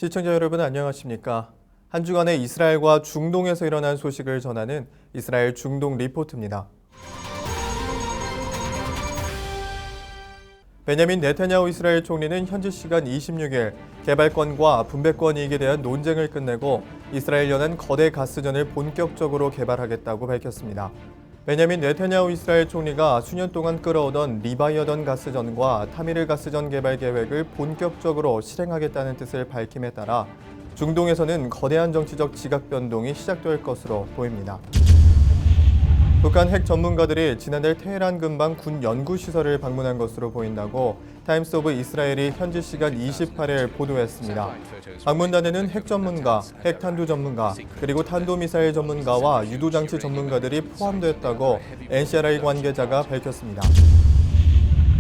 시청자 여러분 안녕하십니까? 한 주간의 이스라엘과 중동에서 일어난 소식을 전하는 이스라엘 중동 리포트입니다. 베냐민 네타냐후 이스라엘 총리는 현지 시간 26일 개발권과 분배권 이익에 대한 논쟁을 끝내고 이스라엘 연한 거대 가스전을 본격적으로 개발하겠다고 밝혔습니다. 베냐민 네타냐후 이스라엘 총리가 수년 동안 끌어오던 리바이어던 가스전과 타미르 가스전 개발 계획을 본격적으로 실행하겠다는 뜻을 밝힘에 따라 중동에서는 거대한 정치적 지각 변동이 시작될 것으로 보입니다. 북한 핵 전문가들이 지난달 테헤란 근방 군 연구시설을 방문한 것으로 보인다고 타임스 오브 이스라엘이 현지 시간 28일 보도했습니다. 방문단에는 핵 전문가, 핵 탄두 전문가, 그리고 탄도미사일 전문가와 유도장치 전문가들이 포함됐다고 NCRI 관계자가 밝혔습니다.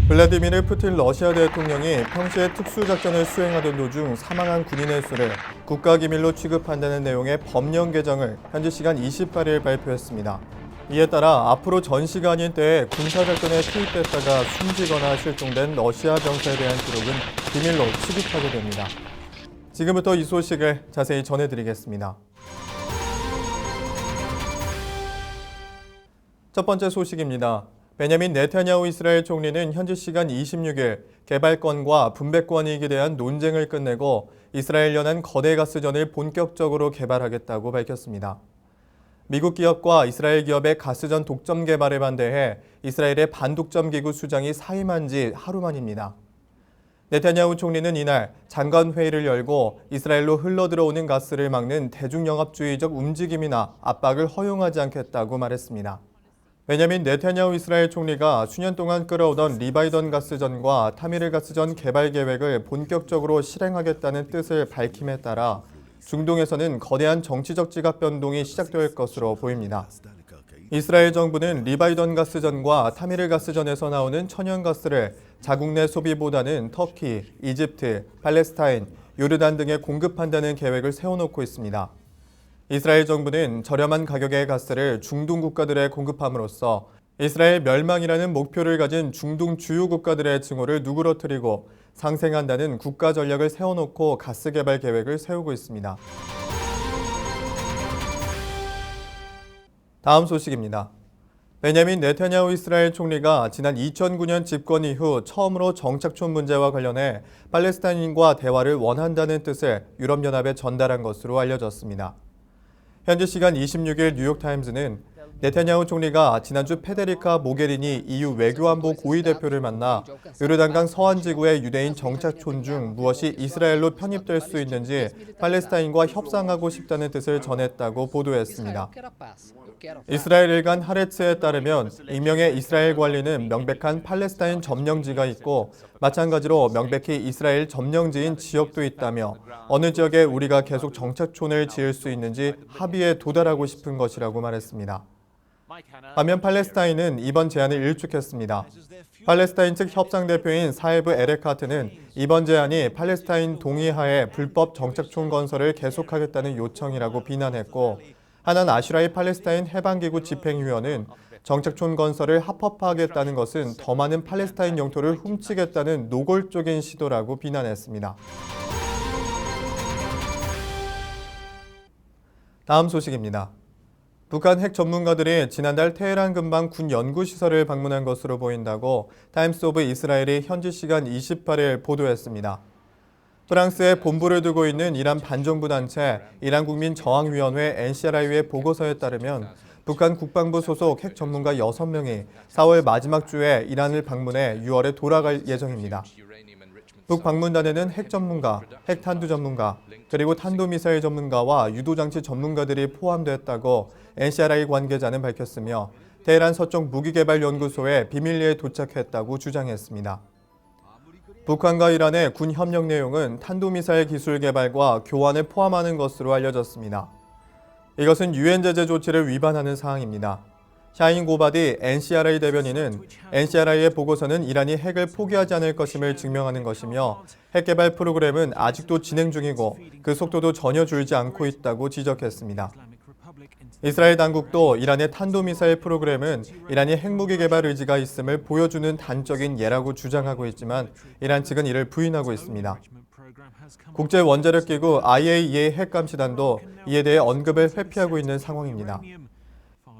블라디미르 푸틴 러시아 대통령이 평시에 특수작전을 수행하던 도중 사망한 군인의 수를 국가기밀로 취급한다는 내용의 법령 개정을 현지 시간 28일 발표했습니다. 이에 따라 앞으로 전시가 아닌 때에 군사작전에 투입됐다가 숨지거나 실종된 러시아 병사에 대한 기록은 비밀로 취급하게 됩니다. 지금부터 이 소식을 자세히 전해드리겠습니다. 첫 번째 소식입니다. 베냐민 네타냐후 이스라엘 총리는 현지 시간 26일 개발권과 분배권 이익에 대한 논쟁을 끝내고 이스라엘 연한 거대 가스전을 본격적으로 개발하겠다고 밝혔습니다. 미국 기업과 이스라엘 기업의 가스전 독점 개발에 반대해 이스라엘의 반독점 기구 수장이 사임한 지 하루 만입니다. 네타냐후 총리는 이날 장관 회의를 열고 이스라엘로 흘러들어오는 가스를 막는 대중영합주의적 움직임이나 압박을 허용하지 않겠다고 말했습니다. 베냐민 네타냐후 이스라엘 총리가 수년 동안 끌어오던 리바이던 가스전과 타미르 가스전 개발 계획을 본격적으로 실행하겠다는 뜻을 밝힘에 따라 중동에서는 거대한 정치적 지각 변동이 시작될 것으로 보입니다. 이스라엘 정부는 리바이던 가스전과 타미르 가스전에서 나오는 천연가스를 자국 내 소비보다는 터키, 이집트, 팔레스타인, 요르단 등에 공급한다는 계획을 세워놓고 있습니다. 이스라엘 정부는 저렴한 가격의 가스를 중동 국가들에 공급함으로써 이스라엘 멸망이라는 목표를 가진 중동 주요 국가들의 증오를 누그러뜨리고 상생한다는 국가 전략을 세워놓고 가스 개발 계획을 세우고 있습니다. 다음 소식입니다. 베냐민 네타냐후 이스라엘 총리가 지난 2009년 집권 이후 처음으로 정착촌 문제와 관련해 팔레스타인과 대화를 원한다는 뜻을 유럽연합에 전달한 것으로 알려졌습니다. 현지 시간 26일 뉴욕타임즈는 네타냐후 총리가 지난주 페데리카 모게리니 EU 외교안보 고위 대표를 만나 요르단강 서안 지구의 유대인 정착촌 중 무엇이 이스라엘로 편입될 수 있는지 팔레스타인과 협상하고 싶다는 뜻을 전했다고 보도했습니다. 이스라엘 일간 하레츠에 따르면 익명의 이스라엘 관리는 명백한 팔레스타인 점령지가 있고 마찬가지로 명백히 이스라엘 점령지인 지역도 있다며 어느 지역에 우리가 계속 정착촌을 지을 수 있는지 합의에 도달하고 싶은 것이라고 말했습니다. 반면 팔레스타인은 이번 제안을 일축했습니다. 팔레스타인 측 협상 대표인 사헤브 에레카트는 이번 제안이 팔레스타인 동의하에 불법 정착촌 건설을 계속하겠다는 요청이라고 비난했고 하난 아슈라이 팔레스타인 해방기구 집행위원은 정착촌 건설을 합법화하겠다는 것은 더 많은 팔레스타인 영토를 훔치겠다는 노골적인 시도라고 비난했습니다. 다음 소식입니다. 북한 핵 전문가들이 지난달 테헤란 근방 군 연구시설을 방문한 것으로 보인다고 타임스 오브 이스라엘이 현지 시간 28일 보도했습니다. 프랑스에 본부를 두고 있는 이란 반정부 단체 이란국민저항위원회 NCRI의 보고서에 따르면 북한 국방부 소속 핵 전문가 6명이 4월 마지막 주에 이란을 방문해 6월에 돌아갈 예정입니다. 북방문단에는 핵 전문가, 핵 탄두 전문가, 그리고 탄도미사일 전문가와 유도장치 전문가들이 포함됐다고 NCRI 관계자는 밝혔으며 테헤란 서쪽 무기개발연구소에 비밀리에 도착했다고 주장했습니다. 북한과 이란의 군 협력 내용은 탄도미사일 기술 개발과 교환을 포함하는 것으로 알려졌습니다. 이것은 유엔 제재 조치를 위반하는 사항입니다. 샤인 고바디 NCRI 대변인은 NCRI의 보고서는 이란이 핵을 포기하지 않을 것임을 증명하는 것이며 핵 개발 프로그램은 아직도 진행 중이고 그 속도도 전혀 줄지 않고 있다고 지적했습니다. 이스라엘 당국도 이란의 탄도미사일 프로그램은 이란이 핵무기 개발 의지가 있음을 보여주는 단적인 예라고 주장하고 있지만 이란 측은 이를 부인하고 있습니다. 국제원자력기구 IAEA 핵감시단도 이에 대해 언급을 회피하고 있는 상황입니다.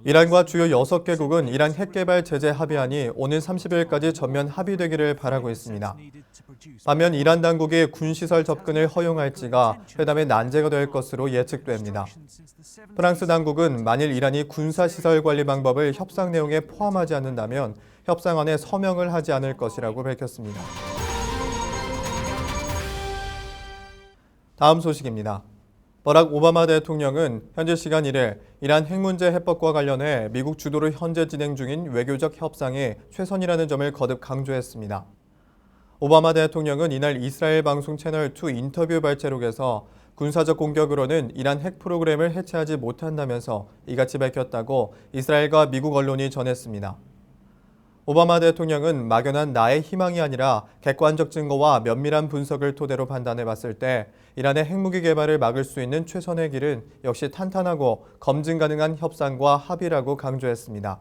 이란과 주요 6개국은 이란 핵개발 제재 합의안이 오는 30일까지 전면 합의되기를 바라고 있습니다. 반면 이란 당국이 군시설 접근을 허용할지가 회담의 난제가 될 것으로 예측됩니다. 프랑스 당국은 만일 이란이 군사시설 관리 방법을 협상 내용에 포함하지 않는다면 협상안에 서명을 하지 않을 것이라고 밝혔습니다. 다음 소식입니다. 버락 오바마 대통령은 현지 시간 1일 이란 핵 문제 해법과 관련해 미국 주도로 현재 진행 중인 외교적 협상이 최선이라는 점을 거듭 강조했습니다. 오바마 대통령은 이날 이스라엘 방송 채널2 인터뷰 발제록에서 군사적 공격으로는 이란 핵 프로그램을 해체하지 못한다면서 이같이 밝혔다고 이스라엘과 미국 언론이 전했습니다. 오바마 대통령은 막연한 나의 희망이 아니라 객관적 증거와 면밀한 분석을 토대로 판단해 봤을 때 이란의 핵무기 개발을 막을 수 있는 최선의 길은 역시 탄탄하고 검증 가능한 협상과 합의라고 강조했습니다.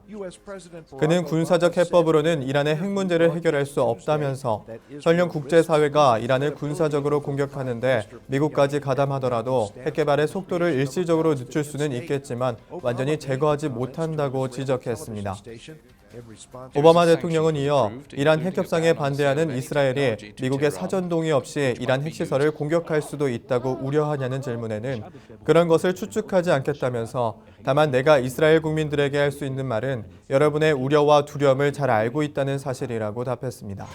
그는 군사적 해법으로는 이란의 핵 문제를 해결할 수 없다면서 설령 국제사회가 이란을 군사적으로 공격하는데 미국까지 가담하더라도 핵 개발의 속도를 일시적으로 늦출 수는 있겠지만 완전히 제거하지 못한다고 지적했습니다. 오바마 대통령은 이어 이란 핵협상에 반대하는 이스라엘이 미국의 사전 동의 없이 이란 핵시설을 공격할 수도 있다고 우려하냐는 질문에는 그런 것을 추측하지 않겠다면서 다만 내가 이스라엘 국민들에게 할 수 있는 말은 여러분의 우려와 두려움을 잘 알고 있다는 사실이라고 답했습니다.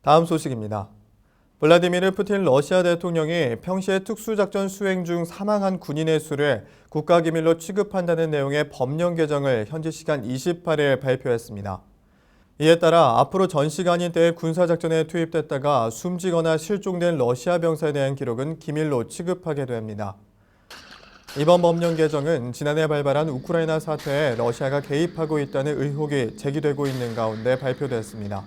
다음 소식입니다. 블라디미르 푸틴 러시아 대통령이 평시에 특수작전 수행 중 사망한 군인의 수를 국가기밀로 취급한다는 내용의 법령 개정을 현지 시간 28일 발표했습니다. 이에 따라 앞으로 전시간인 때의 군사작전에 투입됐다가 숨지거나 실종된 러시아 병사에 대한 기록은 기밀로 취급하게 됩니다. 이번 법령 개정은 지난해 발발한 우크라이나 사태에 러시아가 개입하고 있다는 의혹이 제기되고 있는 가운데 발표됐습니다.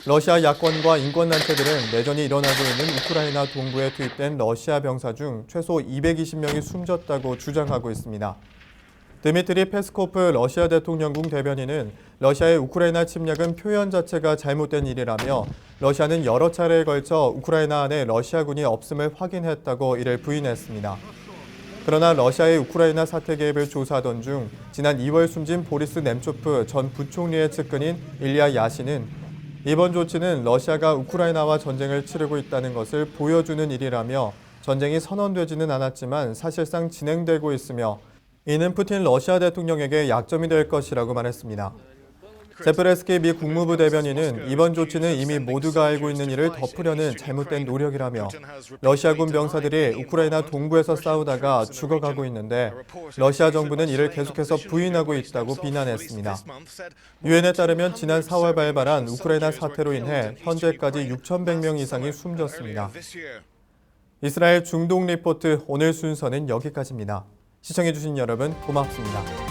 러시아 야권과 인권단체들은 내전이 일어나고 있는 우크라이나 동부에 투입된 러시아 병사 중 최소 220명이 숨졌다고 주장하고 있습니다. 드미트리 페스코프 러시아 대통령궁 대변인은 러시아의 우크라이나 침략은 표현 자체가 잘못된 일이라며 러시아는 여러 차례에 걸쳐 우크라이나 안에 러시아군이 없음을 확인했다고 이를 부인했습니다. 그러나 러시아의 우크라이나 사태 개입을 조사하던 중 지난 2월 숨진 보리스 nem초프 전 부총리의 측근인 일리아 야신은 이번 조치는 러시아가 우크라이나와 전쟁을 치르고 있다는 것을 보여주는 일이라며 전쟁이 선언되지는 않았지만 사실상 진행되고 있으며 이는 푸틴 러시아 대통령에게 약점이 될 것이라고 말했습니다. 제프레스키 미 국무부 대변인은 이번 조치는 이미 모두가 알고 있는 일을 덮으려는 잘못된 노력이라며 러시아군 병사들이 우크라이나 동부에서 싸우다가 죽어가고 있는데 러시아 정부는 이를 계속해서 부인하고 있다고 비난했습니다. 유엔에 따르면 지난 4월 발발한 우크라이나 사태로 인해 현재까지 6,100명 이상이 숨졌습니다. 이스라엘 중동 리포트 오늘 순서는 여기까지입니다. 시청해주신 여러분 고맙습니다.